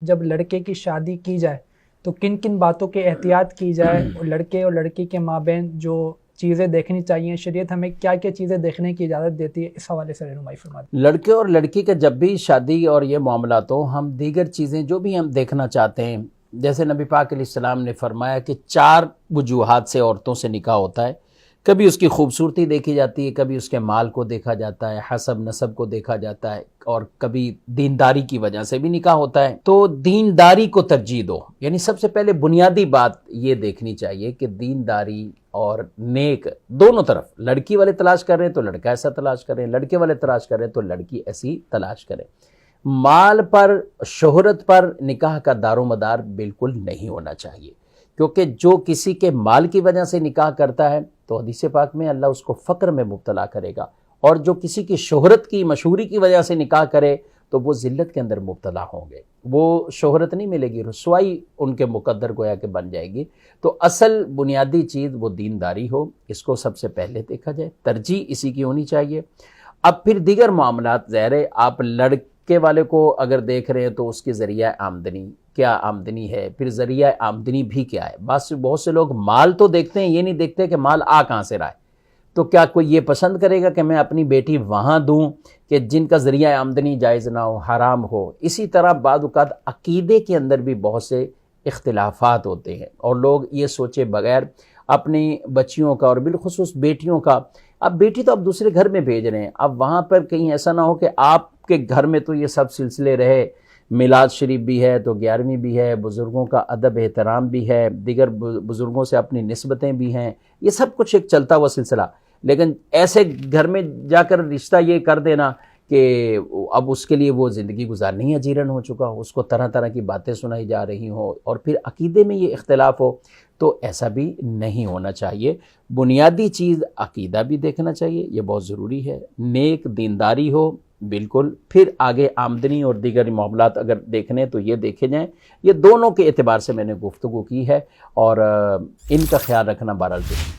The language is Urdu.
جب لڑکے کی شادی کی جائے تو کن کن باتوں کے احتیاط کی جائے، اور لڑکے اور لڑکی کے مابین جو چیزیں دیکھنی چاہیے، شریعت ہمیں کیا کیا چیزیں دیکھنے کی اجازت دیتی ہے، اس حوالے سے رہنمائی فرما دیں۔ لڑکے اور لڑکی کا جب بھی شادی اور یہ معاملات ہو، ہم دیگر چیزیں جو بھی ہم دیکھنا چاہتے ہیں، جیسے نبی پاک علیہ السلام نے فرمایا کہ 4 وجوہات سے عورتوں سے نکاح ہوتا ہے۔ کبھی اس کی خوبصورتی دیکھی جاتی ہے، کبھی اس کے مال کو دیکھا جاتا ہے، حسب نسب کو دیکھا جاتا ہے، اور کبھی دینداری کی وجہ سے بھی نکاح ہوتا ہے۔ تو دینداری کو ترجیح دو، یعنی سب سے پہلے بنیادی بات یہ دیکھنی چاہیے کہ دینداری اور نیک دونوں طرف، لڑکی والے تلاش کر رہے ہیں تو لڑکا ایسا تلاش کریں، لڑکے والے تلاش کر رہے ہیں تو لڑکی ایسی تلاش کریں۔ مال پر، شہرت پر نکاح کا دار و مدار بالکل نہیں ہونا چاہیے، کیونکہ جو کسی کے مال کی وجہ سے نکاح کرتا ہے تو حدیث پاک میں اللہ اس کو فقر میں مبتلا کرے گا، اور جو کسی کی شہرت کی، مشہوری کی وجہ سے نکاح کرے تو وہ ذلت کے اندر مبتلا ہوں گے، وہ شہرت نہیں ملے گی، رسوائی ان کے مقدر گویا کہ بن جائے گی۔ تو اصل بنیادی چیز وہ دینداری ہو، اس کو سب سے پہلے دیکھا جائے، ترجیح اسی کی ہونی چاہیے۔ اب پھر دیگر معاملات، ظاہر ہے آپ لڑکے والے کو اگر دیکھ رہے ہیں تو اس کے ذریعہ آمدنی کیا آمدنی ہے، پھر ذریعہ آمدنی بھی کیا ہے۔ بہت سے لوگ مال تو دیکھتے ہیں، یہ نہیں دیکھتے کہ مال آ کہاں سے رہا ہے۔ تو کیا کوئی یہ پسند کرے گا کہ میں اپنی بیٹی وہاں دوں کہ جن کا ذریعہ آمدنی جائز نہ ہو، حرام ہو؟ اسی طرح بعض اوقات عقیدے کے اندر بھی بہت سے اختلافات ہوتے ہیں، اور لوگ یہ سوچے بغیر اپنی بچیوں کا، اور بالخصوص بیٹیوں کا، اب بیٹی تو اب دوسرے گھر میں بھیج رہے ہیں، اب وہاں پر کہیں ایسا نہ ہو کہ آپ کے گھر میں تو یہ سب سلسلے رہے، میلاد شریف بھی ہے تو 11ویں بھی ہے، بزرگوں کا ادب احترام بھی ہے، دیگر بزرگوں سے اپنی نسبتیں بھی ہیں، یہ سب کچھ ایک چلتا ہوا سلسلہ۔ لیکن ایسے گھر میں جا کر رشتہ یہ کر دینا کہ اب اس کے لیے وہ زندگی گزارنی ہے، جیرن ہو چکا ہو، اس کو طرح طرح کی باتیں سنائی جا رہی ہوں، اور پھر عقیدے میں یہ اختلاف ہو، تو ایسا بھی نہیں ہونا چاہیے۔ بنیادی چیز عقیدہ بھی دیکھنا چاہیے، یہ بہت ضروری ہے، نیک دینداری ہو بالکل، پھر آگے آمدنی اور دیگر معاملات اگر دیکھنے تو یہ دیکھے جائیں۔ یہ دونوں کے اعتبار سے میں نے گفتگو کی ہے، اور ان کا خیال رکھنا بہرحال ضروری ہے۔